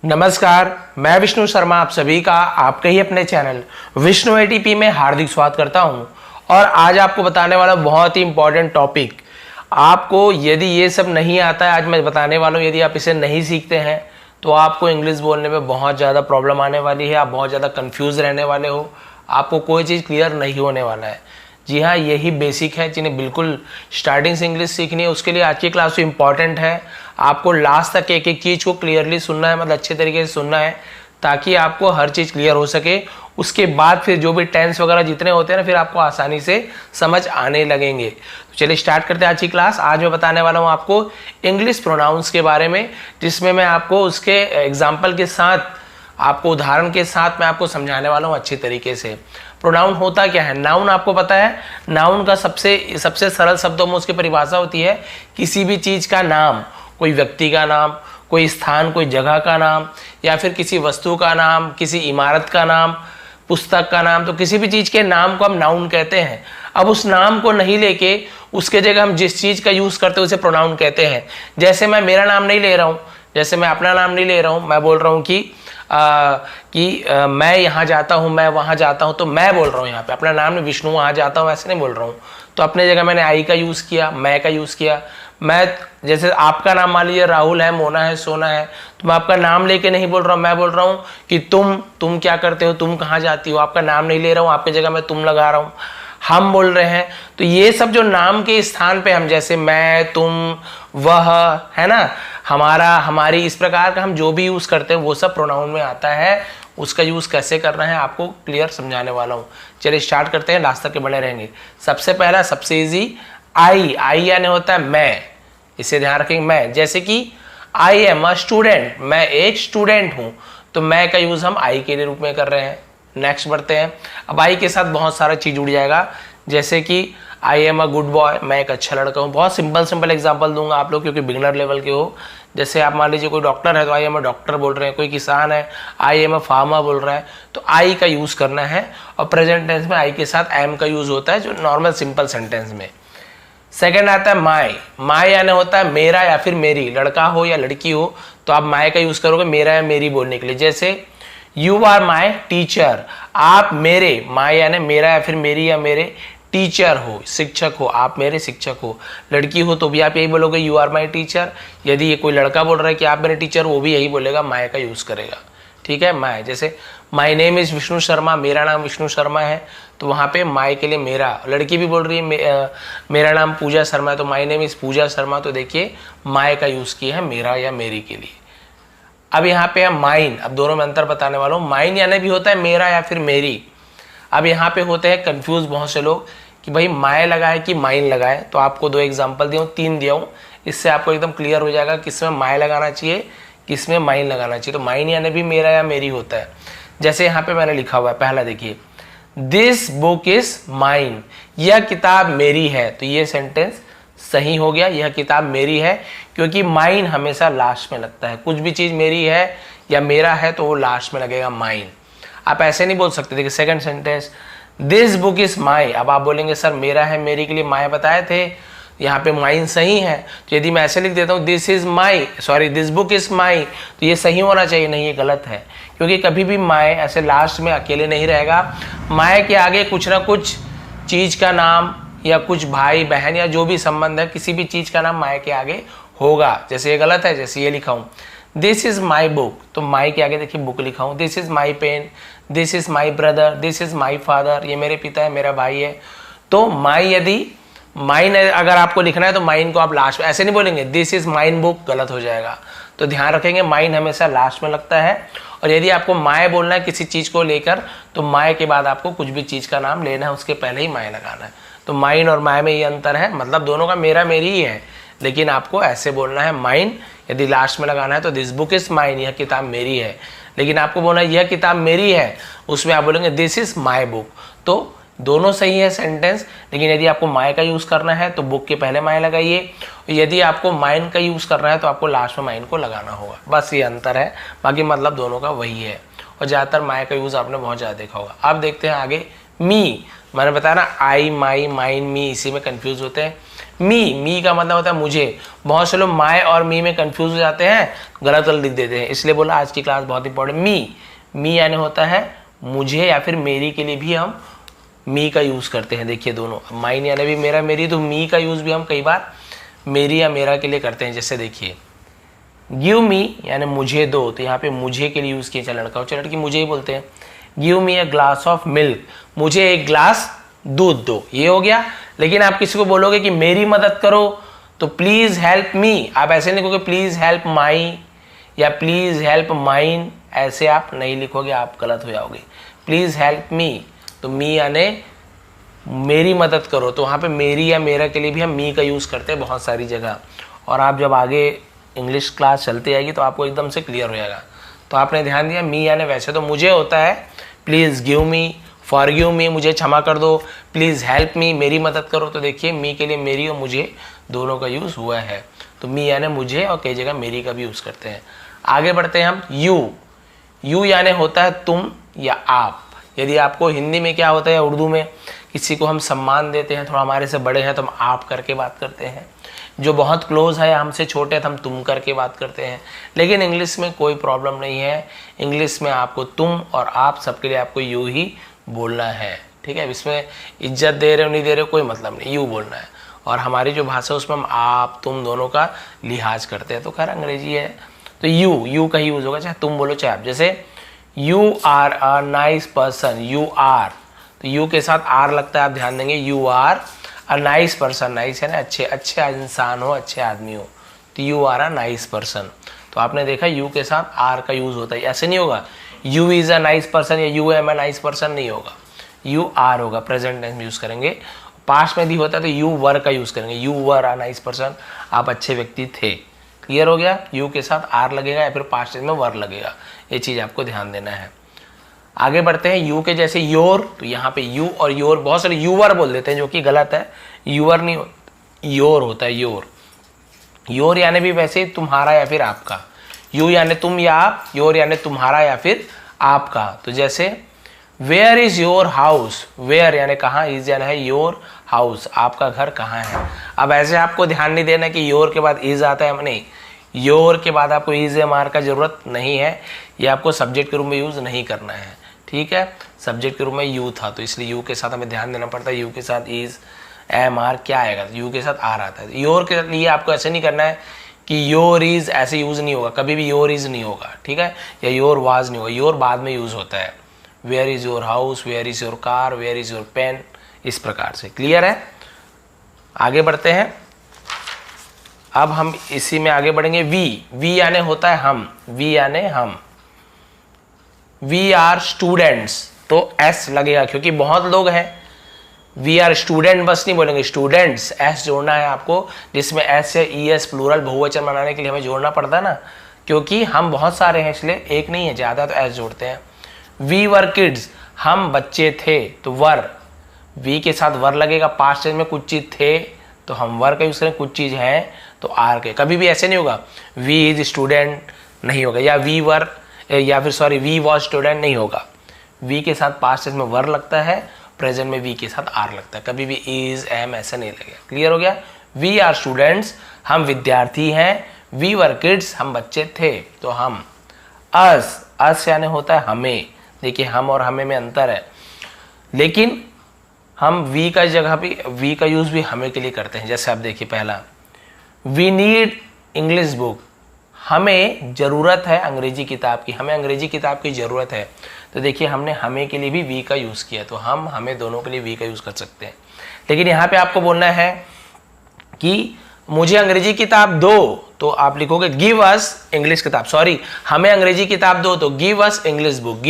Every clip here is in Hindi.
नमस्कार, मैं विष्णु शर्मा आप सभी का आपके ही अपने चैनल विष्णु एटीपी में हार्दिक स्वागत करता हूं। और आज आपको बताने वाला बहुत ही इंपॉर्टेंट टॉपिक, आपको यदि ये सब नहीं आता है, आज मैं बताने वाला हूं, यदि आप इसे नहीं सीखते हैं तो आपको इंग्लिश बोलने में बहुत ज़्यादा प्रॉब्लम आने वाली है। आप बहुत ज़्यादा कन्फ्यूज़ रहने वाले हो, आपको कोई चीज़ क्लियर नहीं होने वाला है। जी हाँ, यही बेसिक है जिन्हें बिल्कुल स्टार्टिंग से इंग्लिश सीखनी है, उसके लिए आज की क्लास तो इम्पॉर्टेंट है। आपको लास्ट तक एक एक चीज़ को क्लियरली सुनना है, मतलब अच्छे तरीके से सुनना है, ताकि आपको हर चीज़ क्लियर हो सके। उसके बाद फिर जो भी टेंस वगैरह जितने होते हैं ना, फिर आपको आसानी से समझ आने लगेंगे। तो चलिए स्टार्ट करते हैं आज की क्लास। आज मैं बताने वाला हूँ आपको इंग्लिश प्रोनाउंस के बारे में, जिसमें मैं आपको उसके एग्जाम्पल के साथ, आपको उदाहरण के साथ मैं आपको समझाने वाला हूँ अच्छी तरीके से। प्रोनाउन होता क्या है? नाउन आपको पता है, नाउन का सबसे सरल शब्दों में उसकी परिभाषा होती है किसी भी चीज़ का नाम, कोई व्यक्ति का नाम, कोई स्थान, कोई जगह का नाम, या फिर किसी वस्तु का नाम, किसी इमारत का नाम, पुस्तक का नाम। तो किसी भी चीज़ के नाम को हम नाउन कहते हैं। अब उस नाम को नहीं लेके उसके जगह हम जिस चीज़ का यूज़ करते हैं उसे प्रोनाउन कहते हैं। जैसे मैं मेरा नाम नहीं ले रहा हूँ, जैसे मैं अपना नाम नहीं ले रहा हूँ, मैं बोल रहा हूँ कि मैं यहाँ जाता हूँ, मैं वहाँ जाता हूँ, तो मैं बोल रहा हूँ यहाँ पे अपना नाम नहीं, विष्णु वहाँ जाता हूँ ऐसे नहीं बोल रहा हूँ। तो अपने जगह मैंने आई का यूज़ किया, मैं का यूज़ किया। मैं जैसे आपका नाम मान लीजिए राहुल है, मोना है, सोना है, तो मैं आपका नाम लेके नहीं बोल रहा हूँ, मैं बोल रहा हूँ कि तुम क्या करते हो, तुम कहाँ जाती हो। आपका नाम नहीं ले रहा हूँ, आपकी जगह मैं तुम लगा रहा हूँ, हम बोल रहे हैं। तो ये सब जो नाम के स्थान पे हम, जैसे मैं, तुम, वह, है ना, हमारा, हमारी, इस प्रकार का हम जो भी यूज़ करते हैं वो सब प्रोनाउन में आता है। उसका यूज़ कैसे करना है आपको क्लियर समझाने वाला हूँ। चलिए स्टार्ट करते हैं, लास्ट तक के बने रहेंगे। सबसे पहला, सबसे इजी, आई यानी होता है मैं, इसे ध्यान रखेंगे, मैं। जैसे कि आई एम अ स्टूडेंट, मैं एक स्टूडेंट हूँ, तो मैं का यूज़ हम आई के रूप में कर रहे हैं। नेक्स्ट बढ़ते हैं। अब आई के साथ बहुत सारा चीज़ जुड़ जाएगा, जैसे कि I am a good boy, मैं एक अच्छा लड़का हूँ। बहुत सिंपल एग्जांपल दूंगा आप लोग, क्योंकि बिगिनर लेवल के हो। जैसे आप मान लीजिए कोई डॉक्टर है तो आई एम अ डॉक्टर बोल रहे हैं, कोई किसान है आई एम अ फार्मर बोल रहा है, तो आई का यूज़ करना है। और प्रेजेंट टेंस में आई के साथ एम का यूज़ होता है, जो नॉर्मल सिंपल सेंटेंस में। सेकेंड आता है माई यानी होता है मेरा या फिर मेरी, लड़का हो या लड़की हो तो आप माई का यूज़ करोगे मेरा या मेरी बोलने के लिए। जैसे यू आर माई टीचर, आप मेरे, माई यानी मेरा या फिर मेरी या मेरे, टीचर हो, शिक्षक हो, आप मेरे शिक्षक हो। लड़की हो तो भी आप यही बोलोगे यू आर माई टीचर। यदि ये कोई लड़का बोल रहा है कि आप मेरे टीचर, वो भी यही बोलेगा, माई का यूज़ करेगा। ठीक है, माई। जैसे my name is Vishnu Sharma, मेरा नाम विष्णु शर्मा है, तो वहाँ पे माई के लिए मेरा। लड़की भी बोल रही है मेरा नाम पूजा शर्मा है, तो माई नेम इज़ पूजा शर्मा, तो देखिए माई का यूज़ किया है मेरा या मेरी के लिए। अब यहाँ पे है माइन, अब दोनों में अंतर बताने वाला हूँ। माइन यानी भी होता है मेरा या फिर मेरी। अब यहाँ पे होते हैं कंफ्यूज बहुत से लोग कि भाई माए लगाए कि माइन लगाए, तो आपको दो एग्जांपल दिया हूँ, 3 दिया हूँ, इससे आपको एकदम क्लियर हो जाएगा किसमें माए लगाना चाहिए, किसमें माइन लगाना चाहिए। तो माइन यानी भी मेरा या मेरी होता है। जैसे यहाँ पे मैंने लिखा हुआ है, पहला देखिए, दिस बुक इज माइन, यह किताब मेरी है, तो ये सेंटेंस सही हो गया, यह किताब मेरी है, क्योंकि माइन हमेशा लास्ट में लगता है। कुछ भी चीज़ मेरी है या मेरा है तो वो लास्ट में लगेगा माइन। आप ऐसे नहीं बोल सकते। देखिए second sentence, this book is my, अब आप बोलेंगे सर मेरा है मेरी के लिए माई बताए थे, यहाँ पे माइन सही है। तो यदि मैं ऐसे लिख देता हूँ दिस बुक इज माई, तो ये सही होना चाहिए, नहीं ये गलत है, क्योंकि कभी भी माई ऐसे लास्ट में अकेले नहीं रहेगा। माई के आगे कुछ ना कुछ चीज़ का नाम या कुछ भाई बहन या जो भी संबंध है, किसी भी चीज़ का नाम माई के आगे होगा। जैसे ये गलत है, जैसे ये लिखा हूँ दिस इज माई बुक, तो माई के आगे देखिए बुक लिखा हूँ। This is my pen, this is my brother, this is my father, ये मेरे पिता है, मेरा भाई है। तो माई, यदि माइन अगर आपको लिखना है तो माइन को आप लास्ट में, ऐसे नहीं बोलेंगे दिस इज माइन बुक, गलत हो जाएगा। तो ध्यान रखेंगे माइन हमेशा लास्ट में लगता है। और यदि आपको माए बोलना है किसी चीज़ को लेकर, तो माए के बाद आपको कुछ भी चीज़ का नाम लेना है, उसके पहले ही माए लगाना है। तो माइन और माए में ये अंतर है, मतलब दोनों का मेरा मेरी ही है, लेकिन आपको ऐसे बोलना है माइन, यदि लास्ट में लगाना है तो दिस बुक इज माइन, यह किताब मेरी है। लेकिन आपको बोलना है यह किताब मेरी है, उसमें आप बोलेंगे दिस इज माई बुक। तो दोनों सही है सेंटेंस, लेकिन यदि आपको माई का यूज़ करना है तो बुक के पहले माई लगाइए, यदि आपको माइन का यूज़ करना है तो आपको लास्ट में माइन को लगाना होगा। बस ये अंतर है, बाकी मतलब दोनों का वही है। और ज़्यादातर माई का यूज़ आपने बहुत ज़्यादा देखा होगा। अब देखते हैं आगे मी मैंने बताया ना, आई, माई, माइन, मी, इसी में कंफ्यूज होते हैं। मी का मतलब होता है मुझे। बहुत से लोग माई और मी में कंफ्यूज हो जाते हैं, गलत गलत लिख देते हैं, इसलिए बोला आज की क्लास बहुत इंपॉर्टेंट। मी यानी होता है मुझे या फिर मेरी के लिए भी हम मी का यूज करते हैं। देखिए दोनों, माइन यानी भी मेरा मेरी, तो मी का यूज भी हम कई बार मेरी या मेरा के लिए करते हैं। जैसे देखिए गिव मी यानी मुझे दो, तो यहाँ पे मुझे के लिए यूज किया, चाहे लड़का हो चाहे लड़की मुझे ही बोलते हैं। Give me a glass of milk, मुझे एक ग्लास दूध दो, ये हो गया। लेकिन आप किसी को बोलोगे कि मेरी मदद करो तो प्लीज हेल्प मी, आप ऐसे नहीं लिखोगे प्लीज हेल्प माई या प्लीज हेल्प माइन, ऐसे आप नहीं लिखोगे, आप गलत हो जाओगे। प्लीज हेल्प मी, तो मी यानी मेरी मदद करो, तो वहाँ पे मेरी या मेरा के लिए भी हम मी का यूज करते हैं बहुत सारी जगह। और आप जब आगे इंग्लिश क्लास चलती आएगी तो आपको एकदम से क्लियर हो जाएगा। तो आपने ध्यान दिया, मी यानी वैसे तो मुझे होता है please give me, forgive me मुझे क्षमा कर दो, प्लीज हेल्प मी मेरी मदद करो, तो देखिए मी के लिए मेरी और मुझे दोनों का यूज हुआ है। तो मी यानी मुझे और कई जगह मेरी का भी यूज करते हैं। आगे बढ़ते हैं हम, यू यानी होता है तुम या आप। यदि आपको हिंदी में क्या होता है, उर्दू में किसी को हम सम्मान देते हैं, थोड़ा हमारे से बड़े हैं तो हम आप करके बात करते हैं, जो बहुत क्लोज है हमसे छोटे हैं तो हम तुम करके बात करते हैं। लेकिन इंग्लिश में कोई प्रॉब्लम नहीं है, इंग्लिश में आपको तुम और आप सबके लिए आपको यू ही बोलना है, ठीक है। इसमें इज्जत दे रहे हो नहीं दे रहे हो कोई मतलब नहीं, यू बोलना है। और हमारी जो भाषा है उसमें हम आप तुम दोनों का लिहाज करते हैं, तो खैर अंग्रेजी है तो यू का ही यूज होगा, चाहे तुम बोलो चाहे आप। जैसे you are a nice person, you are, तो यू के साथ आर लगता है, आप ध्यान देंगे, you are a nice person, nice है ना अच्छे, अच्छे इंसान हो, अच्छे आदमी हो, तो you are a nice person. तो आपने देखा यू के साथ आर का यूज होता है, ऐसे नहीं होगा you is a nice person या you am a nice person, नहीं होगा, यू आर होगा, प्रेजेंट टेंस में यूज करेंगे। पास्ट में भी होता है तो यू वर का यूज करेंगे, you were a nice person, आप अच्छे व्यक्ति थे। क्लियर हो गया, यू के साथ आर लगेगा या फिर पास्ट टेंस में वर लगेगा, ये चीज आपको ध्यान देना है। आगे बढ़ते हैं, यू के जैसे योर, तो यहाँ पे यू और योर, बहुत सारे यूवर बोल देते हैं जो कि गलत है, यूवर नहीं, योर होता है, योर। योर यानी भी वैसे तुम्हारा या फिर आपका, यू यानी तुम या आप, योर यानी तुम्हारा या फिर आपका। तो जैसे where is your house, where यानी कहाँ, इज यानी है योर हाउस, आपका घर कहाँ है। अब ऐसे आपको ध्यान नहीं देना कि योर के बाद इज आता है, नहीं, योर के बाद आपको इज एम आर का जरूरत नहीं है, ये आपको सब्जेक्ट के रूप में यूज नहीं करना है, ठीक है। सब्जेक्ट के रूप में यू था तो इसलिए यू के साथ हमें ध्यान देना पड़ता है, यू के साथ इज एम आर क्या आएगा, यू के साथ आर आता है। योर के लिए आपको ऐसे नहीं करना है कि योर इज ऐसे यूज नहीं होगा, कभी भी योर इज नहीं होगा, ठीक है, या योर वाज नहीं होगा, योर बाद में यूज होता है। Where is your house, where is your car, where is your pen, इस प्रकार से। क्लियर है, आगे बढ़ते हैं। अब हम इसी में आगे बढ़ेंगे, वी यानी होता है हम, वी यानी हम। वी आर स्टूडेंट्स, तो एस लगेगा क्योंकि बहुत लोग हैं, वी आर स्टूडेंट बस नहीं बोलेंगे, स्टूडेंट्स, एस जोड़ना है आपको, जिसमें एस या ई एस प्लूरल बहुवचन बनाने के लिए हमें जोड़ना पड़ता है ना, क्योंकि हम बहुत सारे हैं इसलिए एक नहीं है, ज्यादा, तो एस जोड़ते हैं। वी वर किड्स, हम बच्चे थे, तो वर, वी के साथ वर लगेगा, पास्ट टेंस में कुछ चीज थे तो हम वर का यूज करें, कुछ चीज है तो आर के। कभी भी ऐसे नहीं होगा वी इज स्टूडेंट नहीं होगा, या वी वर या फिर सॉरी वी वॉज स्टूडेंट नहीं होगा। वी के साथ पास्ट टेंस में वर लगता है, प्रेजेंट में वी के साथ आर लगता है, कभी भी इज एम ऐसा नहीं लगेगा। क्लियर हो गया, वी आर स्टूडेंट्स, हम विद्यार्थी हैं, वी वर किड्स, हम बच्चे थे, तो हम। अस यानी होता है हमें, देखिए हम और हमें में अंतर है, लेकिन हम वी का जगह भी वी का यूज भी हमें के लिए करते हैं। जैसे आप देखिए पहला, वी नीड इंग्लिश बुक, हमें जरूरत है अंग्रेजी किताब की, हमें अंग्रेजी किताब की जरूरत है, तो देखिए हमने हमें के लिए भी वी का यूज किया, तो हम हमें दोनों के लिए वी का यूज कर सकते हैं। लेकिन यहाँ पे आपको बोलना है कि मुझे अंग्रेजी किताब दो, तो आप लिखोगे गिव अस इंग्लिश किताब, सॉरी हमें अंग्रेजी किताब दो, तो give us English book,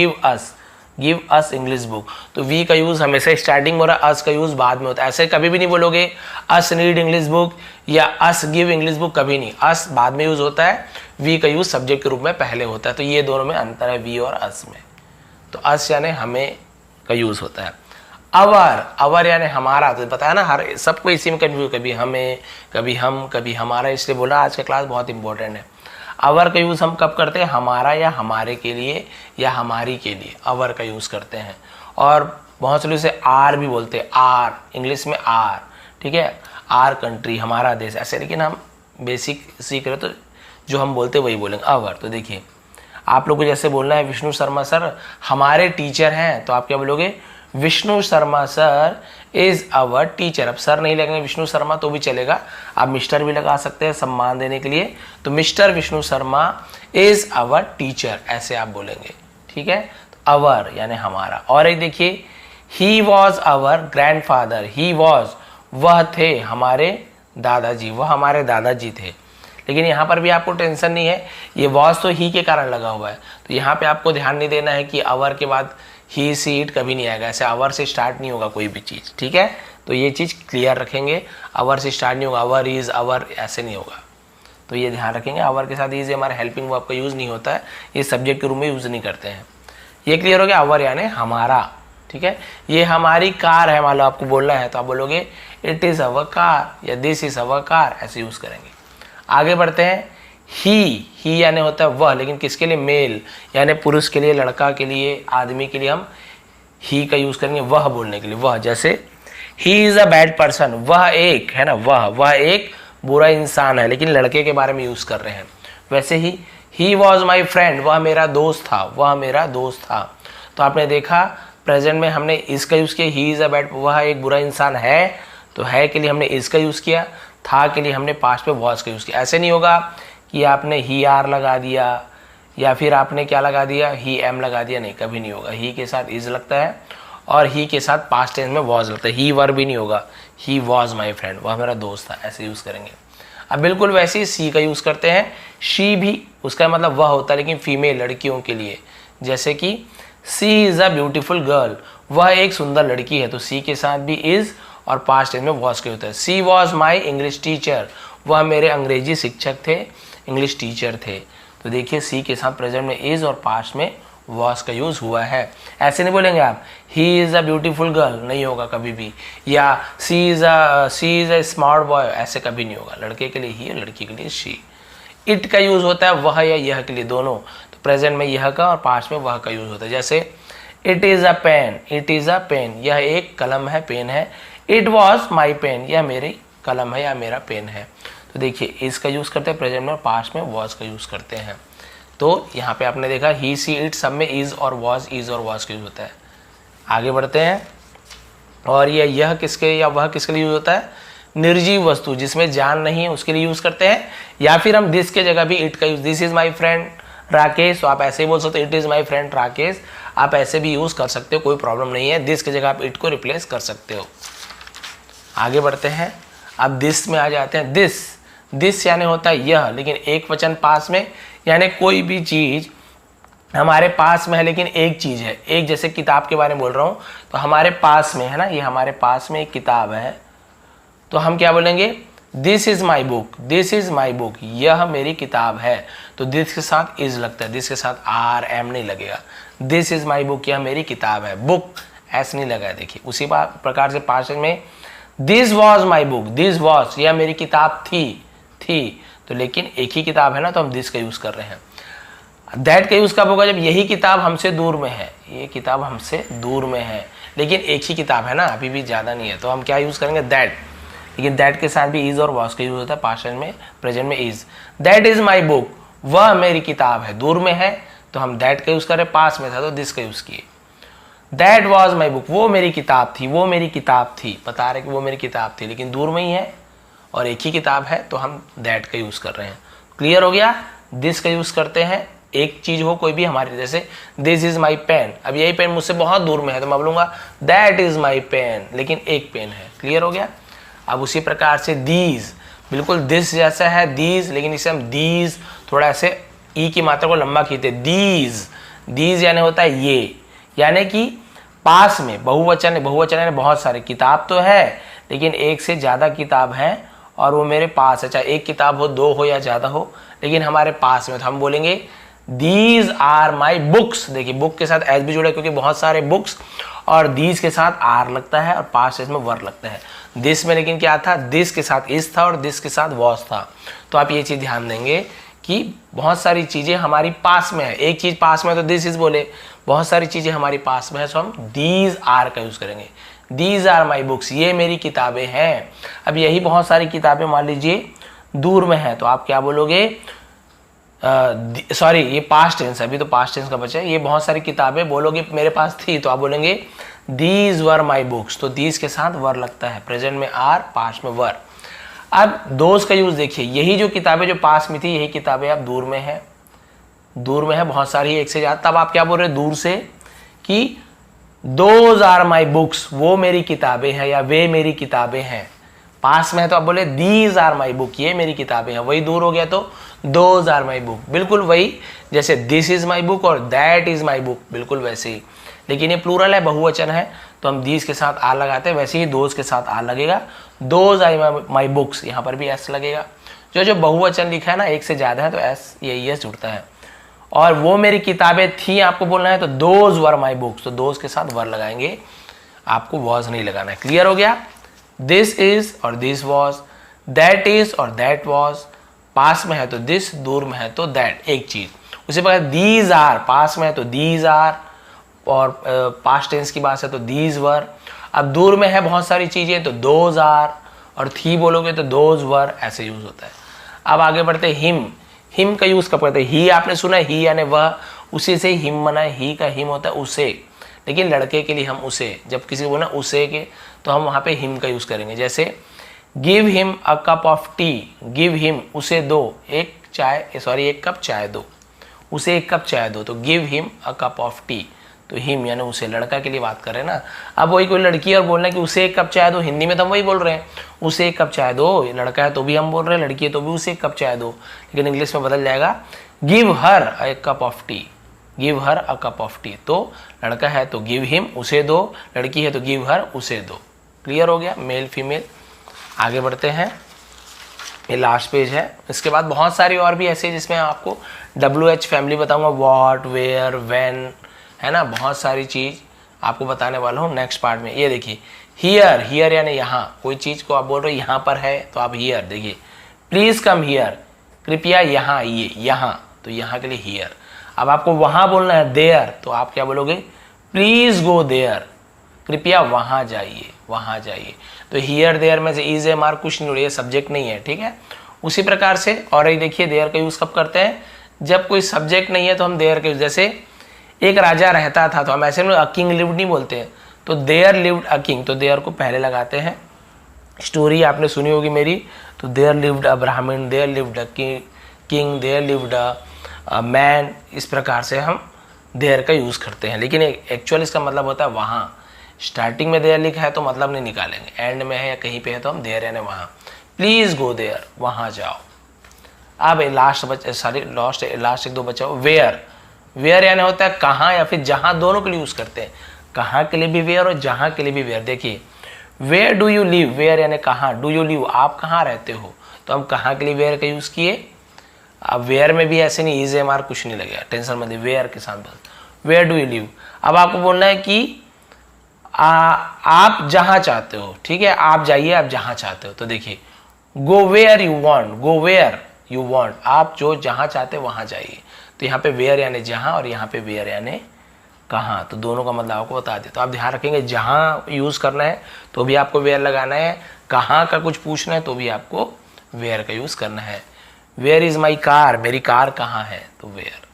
give us English book. तो वी का यूज हमेशा स्टार्टिंग में हो रहा है, अस का यूज बाद में होता है। ऐसे कभी भी नहीं बोलोगे अस नीड इंग्लिश बुक या अस गिव इंग्लिश बुक, कभी नहीं, अस बाद में यूज होता है, वी का यूज सब्जेक्ट के रूप में पहले होता है। तो ये दोनों में अंतर है वी और अस में। तो अस यानी हमें का यूज होता है। अवर यानी हमारा, तो बताया ना, हर सबको इसी में कंफ्यूज, कभी हमें, कभी हम, कभी हमारा, इसलिए बोला आज का क्लास बहुत इंपॉर्टेंट है। अवर का यूज हम कब करते हैं, हमारा या हमारे के लिए या हमारी के लिए अवर का यूज करते हैं। और बहुत से लोग इसे आर भी बोलते हैं, आर इंग्लिश में आर, ठीक है, आर कंट्री, हमारा देश ऐसे, लेकिन हम बेसिक सीख रहे तो जो हम बोलते वही बोलेंगे अवर। तो देखिए आप लोग को जैसे बोलना है विष्णु शर्मा सर हमारे टीचर हैं, तो आप क्या बोलोगे, Vishnu Sharma sir is our teacher. अब सर नहीं लगेंगे विष्णु शर्मा तो भी चलेगा, आप मिस्टर भी लगा सकते हैं सम्मान देने के लिए, तो mister Vishnu Sharma is our teacher ऐसे आप बोलेंगे, ठीक है। तो अवर यानी हमारा। और एक देखिए he was our grandfather, he was वह थे हमारे दादाजी, वह हमारे दादाजी थे। लेकिन यहाँ पर भी आपको टेंशन नहीं है, ये वॉज तो ही के कारण लगा हुआ है, तो यहाँ पे आपको ध्यान नहीं देना है कि अवर के बाद ही सी इट कभी नहीं आएगा, ऐसे अवर से स्टार्ट नहीं होगा कोई भी चीज़, ठीक है। तो ये चीज़ क्लियर रखेंगे, अवर से स्टार्ट नहीं होगा, अवर इज अवर ऐसे नहीं होगा, तो ये ध्यान रखेंगे। अवर के साथ इज हमारा हेल्पिंग वर्ब का यूज़ नहीं होता है, ये सब्जेक्ट के रूप में यूज़ नहीं करते हैं। ये क्लियर हो गया, अवर यानी हमारा, ठीक है। ये हमारी कार है मान लो आपको बोलना है, तो आप बोलोगे इट इज़ अवर कार या दिस इज़ अवर कार, ऐसे यूज़ करेंगे। आगे बढ़ते हैं, ही यानी होता है वह, लेकिन किसके लिए, मेल यानी पुरुष के लिए, लड़का के लिए, आदमी के लिए हम ही का यूज़ करेंगे वह बोलने के लिए, वह। जैसे he is a bad person, वह एक है ना, वह एक बुरा इंसान है, लेकिन लड़के के बारे में यूज़ कर रहे हैं। वैसे ही वॉज माई फ्रेंड, वह मेरा दोस्त था, वह मेरा दोस्त था। तो आपने देखा प्रेजेंट में हमने इसका यूज़ किया, ही इज़ अ बैड, वह एक बुरा इंसान है, तो है के लिए हमने इसका यूज़ किया, था के लिए हमने पास्ट में वॉज का यूज़ किया। ऐसे नहीं होगा कि आपने ही आर लगा दिया या फिर आपने क्या लगा दिया, ही एम लगा दिया, नहीं, कभी नहीं होगा। ही के साथ इज लगता है और ही के साथ पास्ट टेंस में वॉज लगता है, ही वर भी नहीं होगा, ही वॉज माई फ्रेंड, वह मेरा दोस्त था, ऐसे यूज़ करेंगे। अब बिल्कुल वैसे ही सी का यूज़ करते हैं, शी भी उसका मतलब वह होता है लेकिन फीमेल लड़कियों के लिए, जैसे कि सी इज़ अ ब्यूटीफुल गर्ल, वह एक सुंदर लड़की है, तो सी के साथ भी इज़ और पास्ट टेंस में वॉज के होता है। सी वॉज माई इंग्लिश टीचर, वह मेरे अंग्रेजी शिक्षक थे, इंग्लिश टीचर थे। तो देखिए सी के साथ प्रेजेंट में इज और पास्ट में वॉज का यूज हुआ है। ऐसे नहीं बोलेंगे आप he is a beautiful girl, नहीं होगा कभी भी, या सी इज अ स्मार्ट बॉय, ऐसे कभी नहीं होगा। लड़के के लिए ही और लड़की के लिए शी। इट का यूज होता है वह या यह के लिए, दोनों। तो प्रेजेंट में यह का और पास्ट में वह का यूज होता है। जैसे it is a pen, it is a pen, यह एक कलम है, पेन है। इट वॉज माई पेन, यह मेरी कलम है या मेरा पेन है। तो देखिए इसका यूज करते हैं प्रेजेंट में और पास्ट में वॉज का यूज करते हैं। तो यहाँ पे आपने देखा ही सी इट सब में इज और वॉज का यूज होता है। आगे बढ़ते हैं, और यह किसके या वह किसके लिए यूज होता है, निर्जीव वस्तु जिसमें जान नहीं है उसके लिए यूज करते हैं। या फिर हम दिस के जगह भी इट का use, this is my friend Rakesh, तो आप ऐसे ही बोल सकते हो it is my friend Rakesh, आप ऐसे भी यूज कर सकते हो, कोई प्रॉब्लम नहीं है। दिस के जगह आप इट को रिप्लेस कर सकते हो। आगे बढ़ते हैं, अब दिस में आ जाते हैं। दिस यानी होता है यह, लेकिन एक वचन पास में, यानी कोई भी चीज हमारे पास में है लेकिन एक चीज है, एक जैसे किताब के बारे में बोल रहा हूं, तो हमारे पास में है ना, ये हमारे पास में एक किताब है, तो हम क्या बोलेंगे, this is my book, this is my book, यह मेरी किताब है। तो दिस के साथ इज लगता है, दिस के साथ आर एम नहीं लगेगा। दिस इज माई बुक, यह मेरी किताब है, बुक ऐसे नहीं लगा है। देखिए उसी प्रकार से पास्ट में this was my book, this was, यह मेरी किताब थी, तो लेकिन एक ही किताब है ना, तो हम दिस का यूज कर रहे हैं। दैट का यूज कब होगा, जब यही किताब हमसे दूर में है, ये किताब हमसे दूर में है लेकिन एक ही किताब है ना, अभी भी ज्यादा नहीं है, तो हम क्या यूज करेंगे, दैट। लेकिन दैट के साथ भी इज और वॉज का यूज होता है, पास्ट में, प्रेजेंट में is. That is my book, वह मेरी किताब है, दूर में है, तो हम दैट का यूज कर रहे, पास में था तो दिस का यूज किए। दैट वॉज माई बुक, वो मेरी किताब थी, वो मेरी किताब थी, बता रहे कि वो मेरी किताब थी लेकिन दूर में ही है और एक ही किताब है, तो हम दैट का यूज कर रहे हैं। क्लियर हो गया। दिस का यूज करते हैं, एक चीज हो कोई भी हमारी, जैसे दिस इज माई पेन, अब यही पेन मुझसे बहुत दूर में है तो मैं बोलूंगा दैट इज माई पेन, लेकिन एक पेन है। क्लियर हो गया। अब उसी प्रकार से दीज, बिल्कुल दिस जैसा है दीज, लेकिन इसे हम दीज थोड़ा ऐसे ई की मात्रा को लंबा खींचते, दीज यानी होता है ये, यानी कि पास में बहुवचन यानी बहुत सारे, किताब तो है लेकिन एक से ज्यादा किताब है और वो मेरे पास है, चाहे एक किताब हो, दो हो या ज्यादा हो, लेकिन हमारे पास में, तो हम बोलेंगे दीज आर माई बुक्स। देखिए बुक के साथ एस भी जुड़ा क्योंकि बहुत सारे बुक्स, और दीज के साथ आर लगता है और पास्ट में वर लगता है। दिस में लेकिन क्या था, दिस के साथ इज था और दिस के साथ वॉज था। तो आप ये चीज ध्यान देंगे कि बहुत सारी चीज़ें हमारी पास में है। एक चीज़ पास में है तो दिस इज बोले, बहुत सारी चीज़ें हमारी पास में है तो हम दीज आर का यूज़ करेंगे। दीज आर माई बुक्स, ये मेरी किताबें हैं। अब यही बहुत सारी किताबें मान लीजिए दूर में है तो आप क्या बोलोगे, सॉरी ये पास्ट टेंस, अभी तो पास्ट टेंस का बचा है। ये बहुत सारी किताबें बोलोगे मेरे पास थी तो आप बोलेंगे दीज वर माई बुक्स, तो दीज के साथ वर लगता है, प्रेजेंट में आर, पास्ट में वर। अब दोज का यूज देखिए, यही जो किताबें जो पास में थी यही किताबें अब दूर में है, दूर में है बहुत सारी, एक से ज्यादा। तब आप क्या बोल रहे हैं दूर से कि दोज आर माई बुक्स, वो मेरी किताबें हैं या वे मेरी किताबें हैं। पास में है तो आप बोले दीज आर माई बुक, ये मेरी किताबें हैं। वही दूर हो गया तो दोज आर माई बुक, बिल्कुल वही जैसे दिस इज माई बुक और दैट इज माई बुक, बिल्कुल वैसे ही। लेकिन ये प्लूरल है, बहुवचन है तो हम दीज के साथ आर लगाते हैं, वैसे ही दोज के साथ आर लगेगा। दोज आर माई बुक्स, यहाँ पर भी एस लगेगा। जो बहुवचन लिखा है ना एक से ज्यादा है तो एस, ये एस जुड़ता है। और वो मेरी किताबें थी आपको बोलना है तो दोज वर माई बुक्स, तो दोज के साथ वर लगाएंगे, आपको वॉज नहीं लगाना है। क्लियर हो गया। दिस इज और दिस वॉज, दैट इज और दैट वॉज, पास में है तो दिस, दूर में है तो दैट, एक चीज। उसी प्रकार दीज आर, पास में है तो दीज आर और पास्ट टेंस की बात है तो दीज वर। अब दूर में है बहुत सारी चीजें तो दोज आर, और थी बोलोगे तो दोज वर, ऐसे यूज होता है। अब आगे बढ़ते हिम, हिम का यूज कब करते हैं, ही आपने सुना है, ही यानी वह, उसी से हिम बना है, ही का हिम होता है उसे, लेकिन लड़के के लिए हम उसे, जब किसी को बोलना उसे के तो हम वहां पे हिम का यूज करेंगे। जैसे give him a cup of T, give him उसे दो एक कप चाय दो, उसे एक कप चाय दो, तो give him a cup of T, तो हिम यानी उसे, लड़का के लिए बात कर रहे हैं ना। अब वही कोई लड़की और बोलना है कि उसे एक कप चाय दो, हिंदी में तो हम वही बोल रहे हैं उसे एक कप चाय दो, लड़का है तो भी हम बोल रहे हैं, लड़की है तो भी उसे एक कप चाय दो, लेकिन इंग्लिश में बदल जाएगा give her a cup of T, give her a cup of T. तो लड़का है तो गिव हिम उसे दो, लड़की है तो गिव हर उसे दो। क्लियर हो गया, मेल फीमेल। आगे बढ़ते हैं, ये लास्ट पेज है। इसके बाद बहुत सारी और भी ऐसे जिसमें आपको WH फैमिली बताऊंगा, व्हाट, वेयर, व्हेन, है ना, बहुत सारी चीज आपको बताने वाला हूँ नेक्स्ट पार्ट में। ये देखिए हियर, हियर यानी यहाँ, कोई चीज को आप बोल रहे हो यहाँ पर है तो आप हियर, देखिए प्लीज कम हियर, कृपया यहाँ आइए, यहाँ, तो यहाँ के लिए हियर। अब आपको वहां बोलना है देयर, तो आप क्या बोलोगे प्लीज गो देयर, कृपया वहां जाइए, वहां जाइए। तो हियर देयर में से इज एम आर कुछ नहीं, ये सब्जेक्ट नहीं है, ठीक है। उसी प्रकार से और ये देखिए देयर का यूज कब करते हैं, जब कोई सब्जेक्ट नहीं है तो हम देयर का यूज, जैसे एक राजा रहता था तो हम ऐसे में अ किंग लिव्ड नहीं बोलते हैं, तो देयर लिव्ड अ किंग, तो देयर को पहले लगाते हैं। स्टोरी आपने सुनी होगी मेरी, तो there lived a Brahmin, there lived a king, there lived a man, इस प्रकार से हम देयर का यूज करते हैं। लेकिन एक्चुअल इसका मतलब होता है वहां। स्टार्टिंग में देयर लिखा है तो मतलब नहीं निकालेंगे, एंड में है या कहीं पे है तो हम देयर यानी वहां, प्लीज गो देयर, वहां जाओ। अब लास्ट एक दो बचा हो, वेयर, वेयर यानी होता है कहाँ या फिर जहां, दोनों के लिए यूज करते हैं, कहाँ के लिए भी वेयर और जहां के लिए भी वेयर। देखिए where do you live, where यानी कहाँ, डू यू लिव आप कहाँ रहते हो, तो हम कहाँ के लिए वेयर का यूज किए। अब वेयर में भी ऐसे नहीं इज एम आर कुछ नहीं लगेगा, टेंशन मत, वेयर के साथ बस वेयर डू यू लिव। अब आपको बोलना है कि आप जहां चाहते हो, ठीक है, आप जाइए आप जहां चाहते हो, तो देखिए go where you want, go where you want, आप जो जहां चाहते हो वहां जाइए। तो यहाँ पे वेयर यानी जहां और यहाँ पे वेयर यानी कहाँ, तो दोनों का मतलब आपको बता दे। तो आप ध्यान रखेंगे जहां यूज करना है तो भी आपको वेयर लगाना है, कहाँ का कुछ पूछना है तो भी आपको वेयर का यूज करना है। वेयर इज माई कार, मेरी कार कहाँ है, तो वेयर।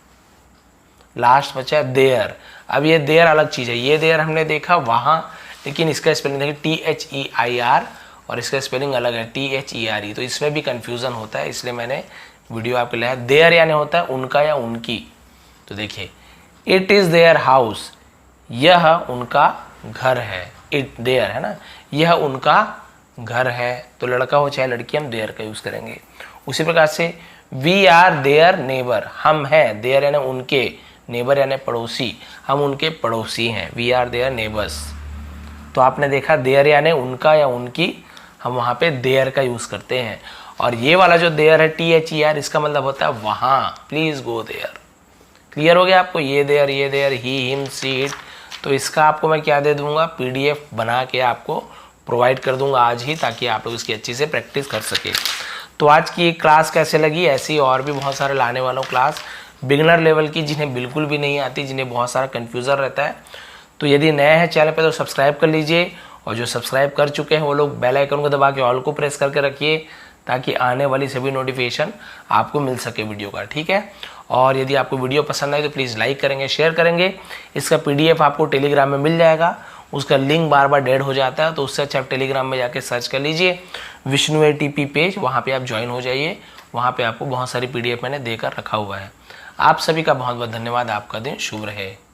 लास्ट बचा है देयर। अब ये देयर अलग चीज है, ये देयर हमने देखा वहां, लेकिन इसका स्पेलिंग देखिए THEIR और इसका स्पेलिंग अलग है THERE, तो इसमें भी कंफ्यूजन होता है, इसलिए मैंने वीडियो आपके लिए। देयर यानी होता है उनका या उनकी, तो देखिए इट इज देयर हाउस, यह उनका घर है, इट देयर है ना, यह उनका घर है, तो लड़का हो चाहे लड़की हम देयर का यूज करेंगे। उसी प्रकार से वी आर देयर नेबर, हम हैं, देयर यानी उनके, नेबर यानी पड़ोसी, हम उनके पड़ोसी हैं, वी आर देयर नेबर्स। तो आपने देखा देयर यानी उनका या उनकी, हम वहां पे देयर का यूज करते हैं। और ये वाला जो देयर है THER, इसका मतलब होता है वहां, प्लीज गो देयर। क्लियर हो गया आपको, ये there, he, him, see, it. तो इसका आपको मैं क्या दे दूंगा, PDF बना के आपको प्रोवाइड कर दूंगा आज ही, ताकि आप लोग इसकी अच्छी से प्रैक्टिस कर सके। तो आज की एक क्लास कैसे लगी, ऐसी ही और भी बहुत सारे लाने वाला हूँ क्लास बिगिनर लेवल की, जिन्हें बिल्कुल भी नहीं आती, जिन्हें बहुत सारा कन्फ्यूज़न रहता है। तो यदि नए हैं चैनल पे तो सब्सक्राइब कर लीजिए, और जो सब्सक्राइब कर चुके हैं वो लोग बेल आइकन को दबा के ऑल को प्रेस करके रखिए, ताकि आने वाली सभी नोटिफिकेशन आपको मिल सके वीडियो का, ठीक है। और यदि आपको वीडियो पसंद आए तो प्लीज़ लाइक करेंगे, शेयर करेंगे। इसका PDF आपको टेलीग्राम में मिल जाएगा, उसका लिंक बार बार डेड हो जाता है, तो उससे अच्छा आप टेलीग्राम में जाके सर्च कर लीजिए विष्णु ATP पेज, वहाँ पे आप ज्वाइन हो जाइए। वहाँ पे आपको बहुत सारी PDF मैंने देकर रखा हुआ है। आप सभी का बहुत बहुत धन्यवाद। आपका दिन शुभ रहे।